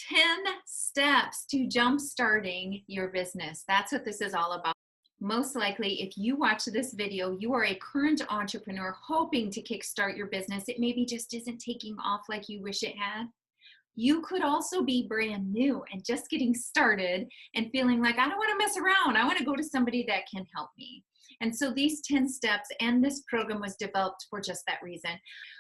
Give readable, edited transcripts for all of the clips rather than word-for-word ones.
10 steps to jump-starting your business. That's what this is all about. Most likely, if you watch this video, you are a current entrepreneur hoping to kickstart your business. It maybe just isn't taking off like you wish it had. You could also be brand new and just getting started and feeling like, I don't want to mess around. I want to go to somebody that can help me. And so these 10 steps and this program was developed for just that reason.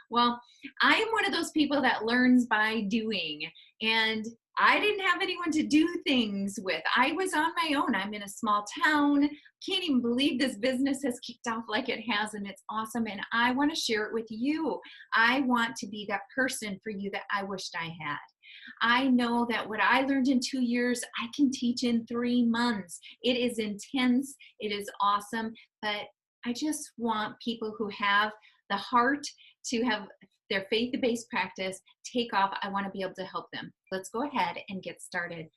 Well, I am one of those people that learns by doing, and I didn't have anyone to do things with. I was on my own. I'm in a small town. Can't even believe this business has kicked off like it has, and it's awesome. And I want to share it with you. I want to be that person for you that I wished I had. I know that what I learned in 2 years, I can teach in 3 months. It is intense. It is awesome. But I just want people who have the heart to have their faith-based practice take off. I want to be able to help them. Let's go ahead and get started.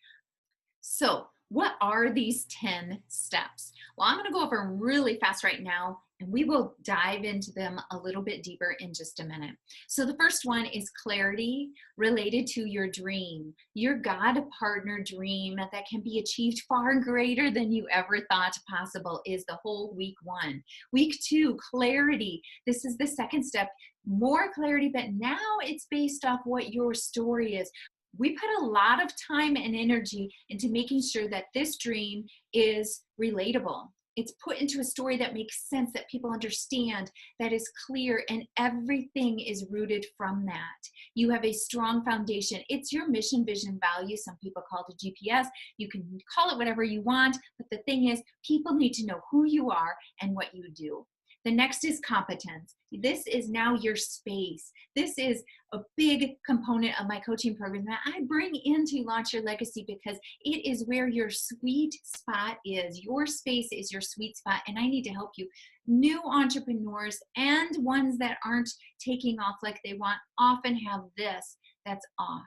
So what are these 10 steps? Well, I'm going to go over them really fast right now, and we will dive into them a little bit deeper in just a minute. So the first one is clarity related to your dream, your God partner dream that can be achieved far greater than you ever thought possible is the whole week one. Week two, clarity. This is the second step. More clarity, but now it's based off what your story is. We put a lot of time and energy into making sure that this dream is relatable. It's put into a story that makes sense, that people understand, that is clear, and everything is rooted from that. You have a strong foundation. It's your mission, vision, value. Some people call it a GPS. You can call it whatever you want, but the thing is, people need to know who you are and what you do. The next is competence. This is now your space. This is a big component of my coaching program that I bring into Launch Your Legacy because it is where your sweet spot is. Your space is your sweet spot, and I need to help you. New entrepreneurs and ones that aren't taking off like they want often have this that's off.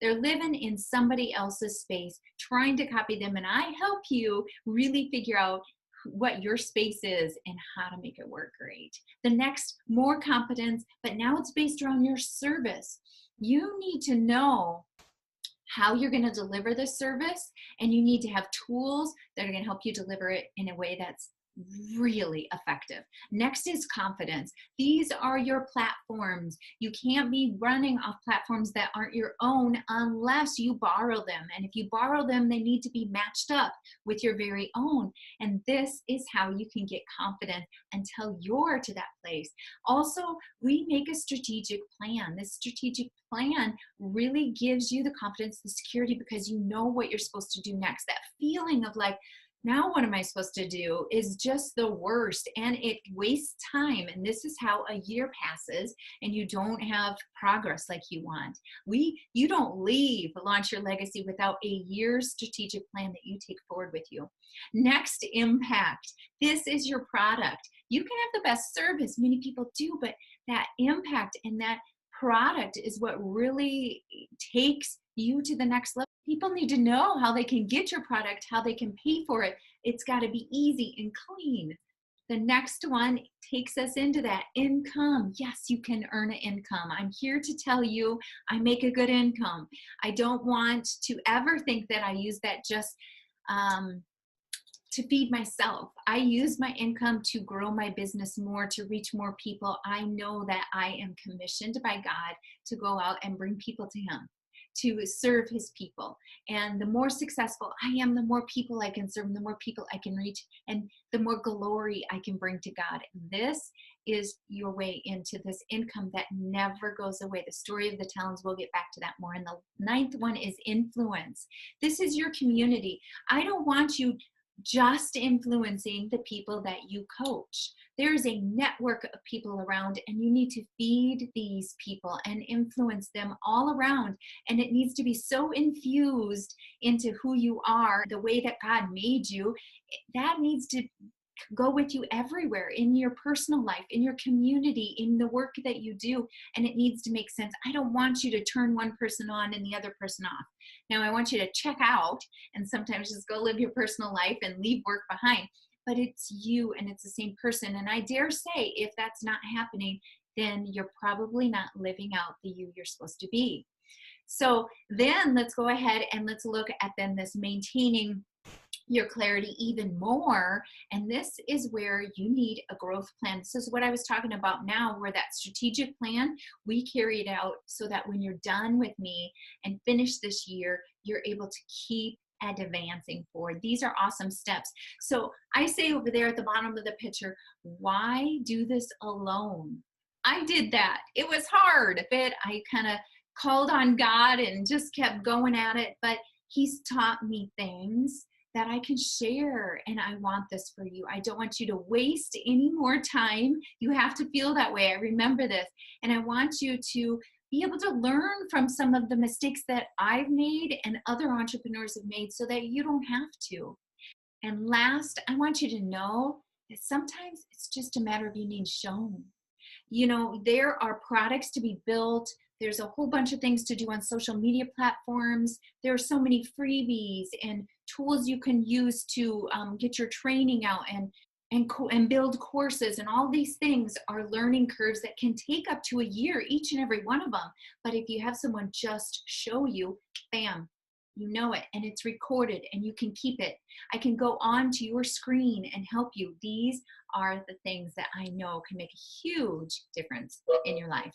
They're living in somebody else's space, trying to copy them, and I help you really figure out what your space is and how to make it work great. The next, more competence, but now it's based around your service. You need to know how you're going to deliver this service, and you need to have tools that are going to help you deliver it in a way that's really effective. Next is confidence. These are your platforms. You can't be running off platforms that aren't your own unless you borrow them. And if you borrow them, they need to be matched up with your very own. And this is how you can get confident until you're to that place. Also, we make a strategic plan. This strategic plan really gives you the confidence, the security, because you know what you're supposed to do next. That feeling of like, now what am I supposed to do is just the worst, and it wastes time. And this is how a year passes and you don't have progress like you want. You don't leave Launch Your Legacy without a year's strategic plan that you take forward with you. Next, impact. This is your product. You can have the best service, many people do, but that impact and that product is what really takes you to the next level. People need to know how they can get your product, how they can pay for it. It's got to be easy and clean. The next one takes us into that income. Yes, you can earn an income. I'm here to tell you I make a good income. I don't want to ever think that I use that just to feed myself. I use my income to grow my business more, to reach more people. I know that I am commissioned by God to go out and bring people to Him, to serve His people. And the more successful I am, the more people I can serve, and the more people I can reach, and the more glory I can bring to God. This is your way into this income that never goes away. The story of the talents, we'll get back to that more. And the ninth one is influence. This is your community. I don't want you just influencing the people that you coach. There's a network of people around, and you need to feed these people and influence them all around. And it needs to be so infused into who you are, the way that God made you. That needs to go with you everywhere, in your personal life, in your community, in the work that you do, and it needs to make sense. I don't want you to turn one person on and the other person off. Now, I want you to check out and sometimes just go live your personal life and leave work behind, but it's you and it's the same person. And I dare say, if that's not happening, then you're probably not living out the you you're supposed to be. So then let's go ahead and let's look at then this maintaining your clarity even more. And this is where you need a growth plan. This is what I was talking about now, where that strategic plan, we carry it out so that when you're done with me and finish this year, you're able to keep advancing forward. These are awesome steps. So I say over there at the bottom of the picture, why do this alone? I did that. It was hard, but I kind of called on God and just kept going at it. But He's taught me things that I can share, and I want this for you. I don't want you to waste any more time. You have to feel that way. I remember this, and I want you to be able to learn from some of the mistakes that I've made and other entrepreneurs have made so that you don't have to. And last, I want you to know that sometimes it's just a matter of you being shown. You know, there are products to be built. There's a whole bunch of things to do on social media platforms. There are so many freebies and tools you can use to get your training out and build courses, and all these things are learning curves that can take up to a year, each and every one of them. But if you have someone just show you, bam, you know it, and it's recorded and you can keep it. I can go on to your screen and help you. These are the things that I know can make a huge difference in your life.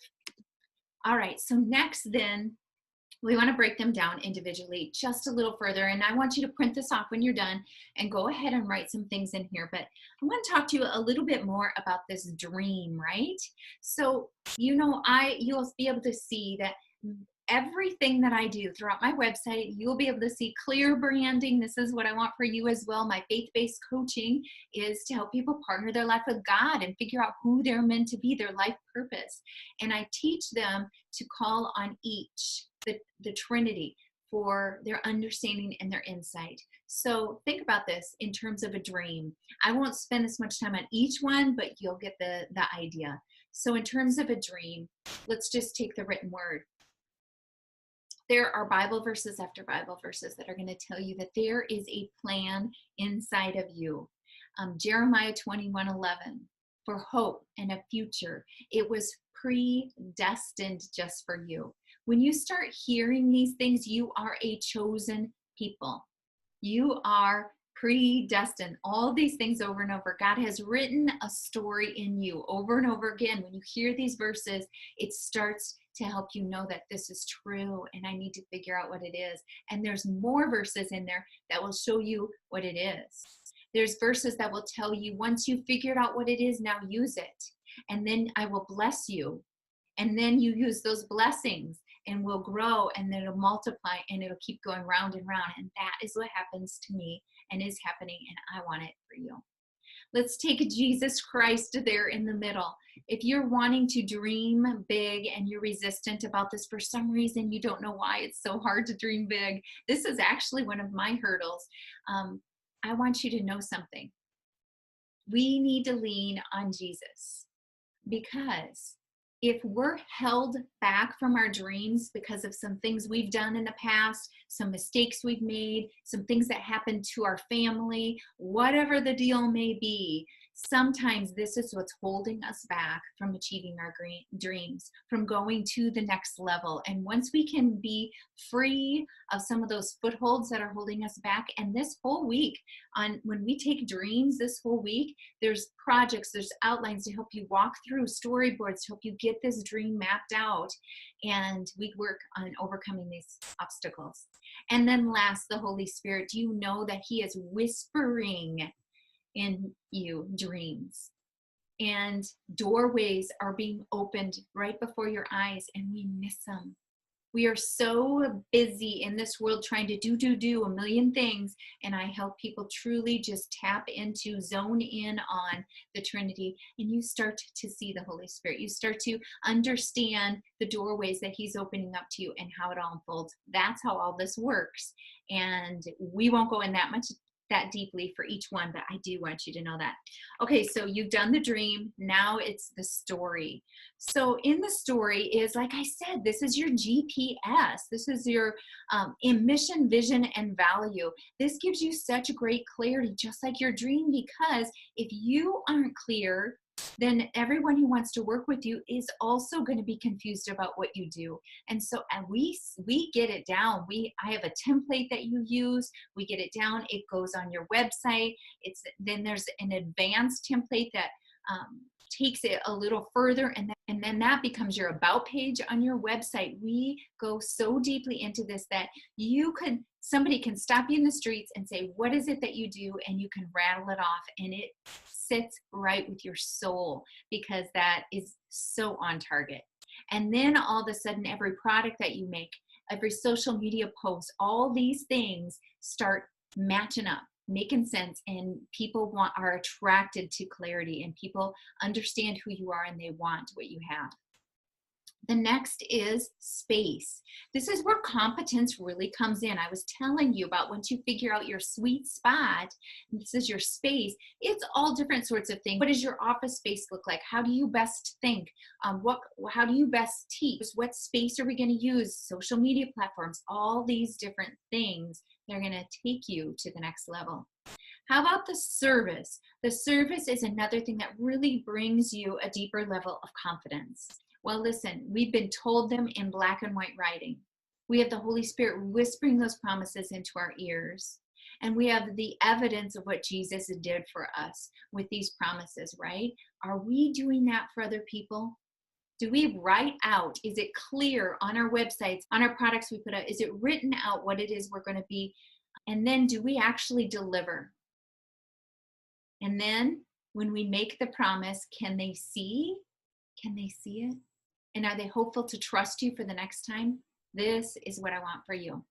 All right, so next then, we want to break them down individually just a little further. And I want you to print this off when you're done and go ahead and write some things in here. But I want to talk to you a little bit more about this dream, right? So, you know, you'll be able to see that everything that I do throughout my website, you'll be able to see clear branding. This is what I want for you as well. My faith-based coaching is to help people partner their life with God and figure out who they're meant to be, their life purpose. And I teach them to call on each, the Trinity, for their understanding and their insight. So think about this in terms of a dream. I won't spend as much time on each one, but you'll get the idea. So in terms of a dream, let's just take the written word. There are Bible verses after Bible verses that are going to tell you that there is a plan inside of you. Jeremiah 21:11, for hope and a future. It was predestined just for you. When you start hearing these things, you are a chosen people. You are predestined. All these things over and over. God has written a story in you over and over again. When you hear these verses, it starts to help you know that this is true and I need to figure out what it is. And there's more verses in there that will show you what it is. There's verses that will tell you once you've figured out what it is, now use it. And then I will bless you. And then you use those blessings and will grow, and then it'll multiply and it'll keep going round and round. And that is what happens to me and is happening, and I want it for you. Let's take Jesus Christ there in the middle. If you're wanting to dream big and you're resistant about this for some reason, you don't know why it's so hard to dream big. This is actually one of my hurdles. I want you to know something. We need to lean on Jesus, because if we're held back from our dreams because of some things we've done in the past, some mistakes we've made, some things that happened to our family, whatever the deal may be, sometimes this is what's holding us back from achieving our dreams, from going to the next level. And once we can be free of some of those footholds that are holding us back, and this whole week, when we take dreams this whole week, there's projects, there's outlines to help you walk through, storyboards to help you get this dream mapped out, and we work on overcoming these obstacles. And then last, the Holy Spirit. Do you know that He is whispering in you dreams, and doorways are being opened right before your eyes, and we miss them. We are so busy in this world trying to do a million things, and I help people truly just tap into, zone in on the Trinity, and you start to see the Holy Spirit. You start to understand the doorways that He's opening up to you and how it all unfolds. That's how all this works, and we won't go in that deeply for each one, but I do want you to know that. Okay, so you've done the dream. Now it's the story. So in the story is, like I said, this is your GPS. This is your mission, vision, and value. This gives you such great clarity, just like your dream, because if you aren't clear then everyone who wants to work with you is also going to be confused about what you do. And so we get it down. I have a template that you use. We get it down. It goes on your website. Then there's an advanced template that takes it a little further, and then that becomes your about page on your website. We go so deeply into this that somebody can stop you in the streets and say, what is it that you do? And you can rattle it off, and it sits right with your soul, because that is so on target. And then all of a sudden, every product that you make, every social media post, all these things start matching up, making sense, and people are attracted to clarity, and people understand who you are, and they want what you have. The next is space. This is where competence really comes in. I was telling you about once you figure out your sweet spot, this is your space. It's all different sorts of things. What does your office space look like? How do you best think? How do you best teach? What space are we going to use? Social media platforms, all these different things. They're going to take you to the next level. How about the service? The service is another thing that really brings you a deeper level of confidence. Well, listen, we've been told them in black and white writing. We have the Holy Spirit whispering those promises into our ears. And we have the evidence of what Jesus did for us with these promises, right? Are we doing that for other people? Do we write out? Is it clear on our websites, on our products we put out? Is it written out what it is we're going to be? And then do we actually deliver? And then when we make the promise, can they see? Can they see it? And are they hopeful to trust you for the next time? This is what I want for you.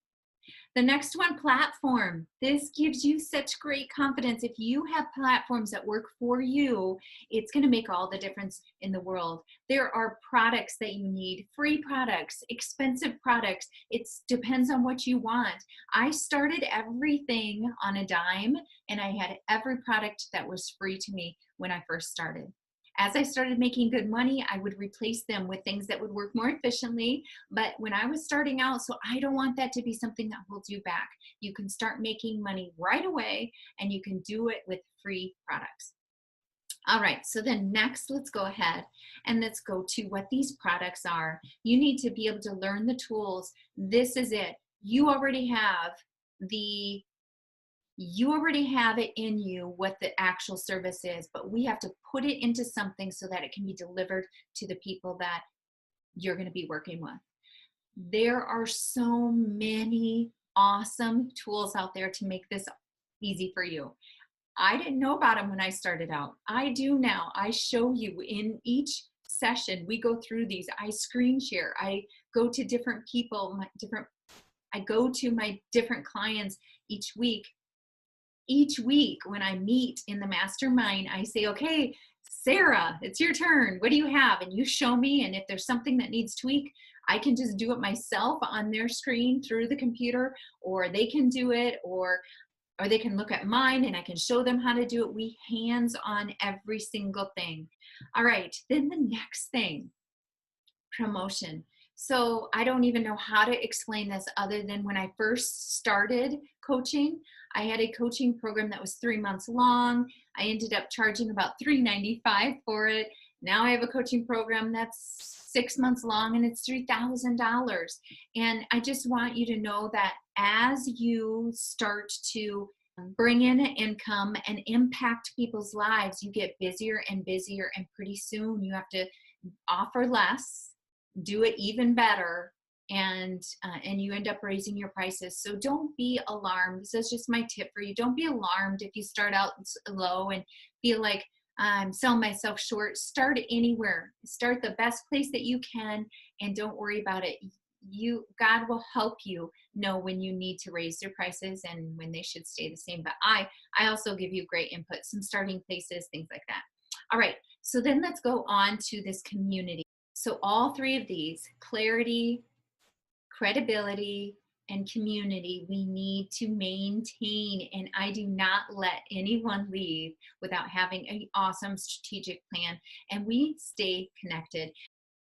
The next one, platform. This gives you such great confidence. If you have platforms that work for you, it's going to make all the difference in the world. There are products that you need, free products, expensive products. It depends on what you want. I started everything on a dime, and I had every product that was free to me when I first started. As I started making good money, I would replace them with things that would work more efficiently. But when I was starting out, so I don't want that to be something that holds you back. You can start making money right away, and you can do it with free products. All right, so then next, let's go ahead and let's go to what these products are. You need to be able to learn the tools. This is it. You already have it in you what the actual service is, but we have to put it into something so that it can be delivered to the people that you're going to be working with. There are so many awesome tools out there to make this easy for you. I didn't know about them when I started out. I do now. I show you in each session. We go through these. I screen share. I go to different people, I go to my different clients each week. Each week when I meet in the mastermind, I say, okay, Sarah, it's your turn. What do you have? And you show me. And if there's something that needs tweak, I can just do it myself on their screen through the computer, or they can do it, or they can look at mine and I can show them how to do it. We hands on every single thing. All right, then the next thing, promotion. So I don't even know how to explain this other than when I first started coaching, I had a coaching program that was 3 months long. I ended up charging about $395 for it. Now I have a coaching program that's 6 months long, and it's $3,000. And I just want you to know that as you start to bring in income and impact people's lives, you get busier and busier, and pretty soon you have to offer less, do it even better, and you end up raising your prices. So don't be alarmed. This is just my tip for you. Don't be alarmed if you start out low and feel like I'm selling myself short. Start anywhere. Start the best place that you can, and don't worry about it. God will help you know when you need to raise your prices and when they should stay the same. But I also give you great input, some starting places, things like that. All right, so then let's go on to this community. So all three of these, clarity, credibility, and community, we need to maintain. And I do not let anyone leave without having an awesome strategic plan, and we stay connected.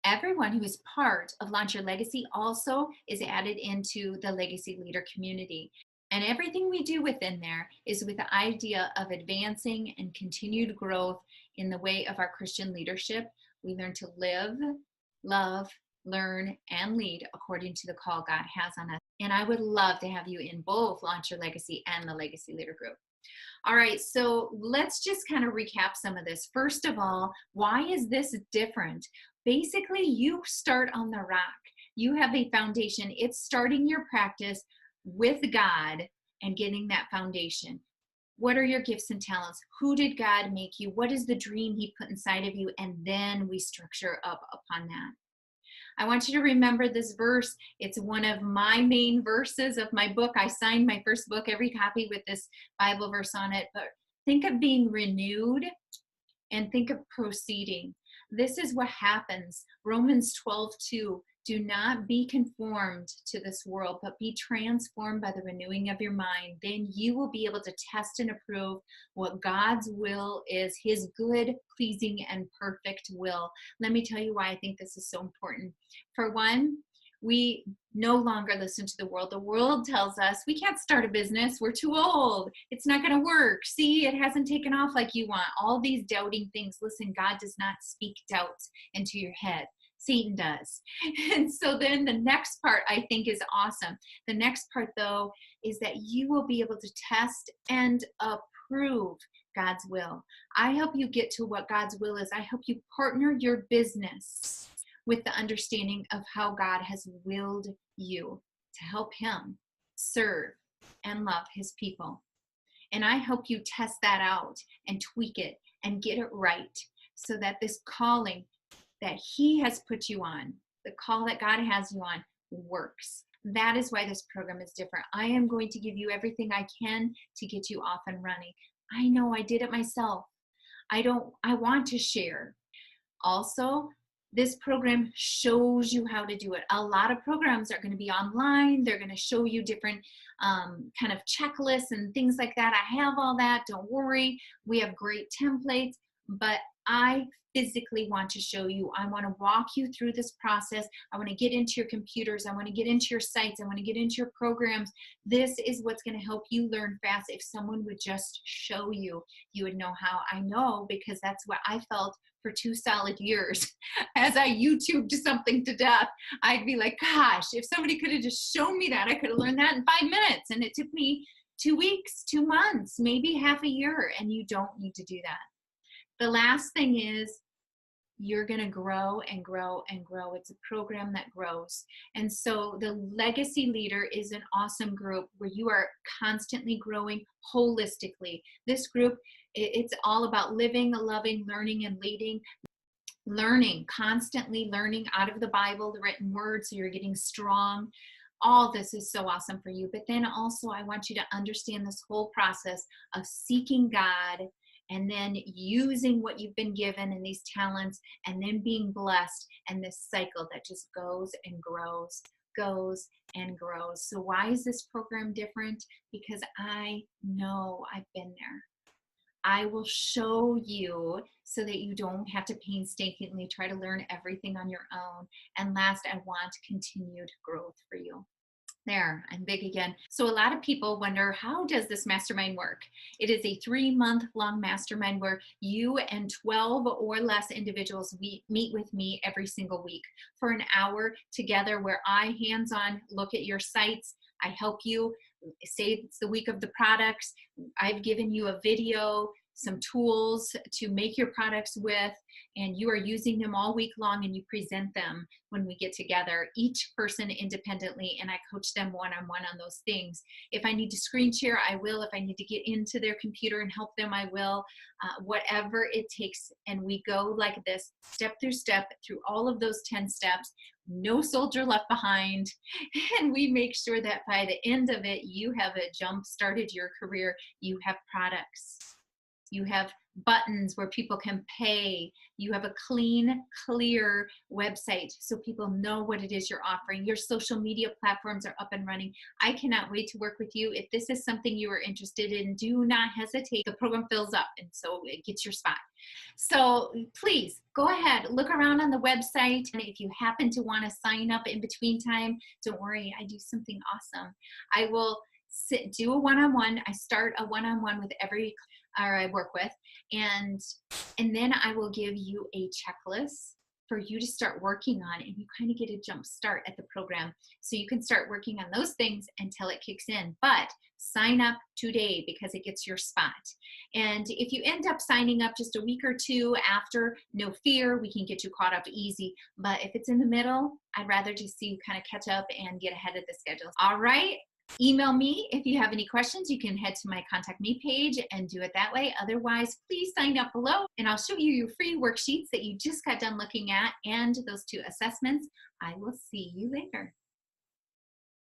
Everyone who is part of Launch Your Legacy also is added into the Legacy Leader community. And everything we do within there is with the idea of advancing and continued growth in the way of our Christian leadership. We learn to live, love, learn, and lead according to the call God has on us. And I would love to have you in both Launch Your Legacy and the Legacy Leader Group. All right, so let's just kind of recap some of this. First of all, why is this different? Basically, you start on the rock. You have a foundation. It's starting your practice with God and getting that foundation. What are your gifts and talents? Who did God make you? What is the dream He put inside of you? And then we structure up upon that. I want you to remember this verse. It's one of my main verses of my book. I signed my first book, every copy, with this Bible verse on it. But think of being renewed and think of proceeding. This is what happens. Romans 12:2. Do not be conformed to this world, but be transformed by the renewing of your mind. Then you will be able to test and approve what God's will is, His good, pleasing, and perfect will. Let me tell you why I think this is so important. For one, we no longer listen to the world. The world tells us we can't start a business. We're too old. It's not going to work. See, it hasn't taken off like you want. All these doubting things. Listen, God does not speak doubts into your head. Satan does. And so then the next part I think is awesome. The next part, though, is that you will be able to test and approve God's will. I help you get to what God's will is. I help you partner your business with the understanding of how God has willed you to help Him serve and love His people. And I help you test that out and tweak it and get it right so that this calling that He has put you on, the call that God has you on, works. That is why this program is different. I am going to give you everything I can to get you off and running. I know I did it myself. I want to share. Also, this program shows you how to do it. A lot of programs are going to be online. They're going to show you different kind of checklists and things like that. I have all that. Don't worry. We have great templates, but I physically want to show you. I want to walk you through this process. I want to get into your computers. I want to get into your sites. I want to get into your programs. This is what's going to help you learn fast. If someone would just show you, you would know how. I know, because that's what I felt for 2 solid years. As I YouTubed something to death, I'd be like, gosh, if somebody could have just shown me that, I could have learned that in 5 minutes. And it took me 2 weeks, 2 months, maybe half a year, and you don't need to do that. The last thing is you're going to grow and grow and grow. It's a program that grows. And so the Legacy Leader is an awesome group where you are constantly growing holistically. This group, it's all about living, loving, learning, and leading. Learning, constantly learning out of the Bible, the written word, so you're getting strong. All this is so awesome for you. But then also I want you to understand this whole process of seeking God and then using what you've been given and these talents and then being blessed, and this cycle that just goes and grows, goes and grows. So why is this program different? Because I know I've been there. I will show you so that you don't have to painstakingly try to learn everything on your own. And last, I want continued growth for you. There, I'm big again. So a lot of people wonder, how does this mastermind work? It is a 3-month-long mastermind where you and 12 or less individuals meet with me every single week for an hour together, where I hands-on look at your sites. I help you. Say it's the week of the products. I've given you a video, some tools to make your products with, and you are using them all week long, and you present them when we get together, each person independently, and I coach them one-on-one on those things. If I need to screen share, I will. If I need to get into their computer and help them, I will. Whatever it takes, and we go like this, step through step, through all of those 10 steps, no soldier left behind, and we make sure that by the end of it, you have jump-started your career. You have products. You have buttons where people can pay. You have a clean, clear website so people know what it is you're offering. Your social media platforms are up and running. I cannot wait to work with you. If this is something you are interested in, do not hesitate. The program fills up, and so it gets your spot. So please go ahead, look around on the website. And if you happen to want to sign up in between time, don't worry, I do something awesome. I will do a one-on-one. I start a one-on-one with every I work with, and then I will give you a checklist for you to start working on, and you kind of get a jump start at the program so you can start working on those things until it kicks in. But sign up today because it gets your spot. And if you end up signing up just a week or two after, no fear, we can get you caught up easy. But if it's in the middle, I'd rather just see you kind of catch up and get ahead of the schedule. All right. Email me if you have any questions. You can head to my contact me page and do it that way. Otherwise, please sign up below and I'll show you your free worksheets that you just got done looking at and those 2 assessments. I will see you later.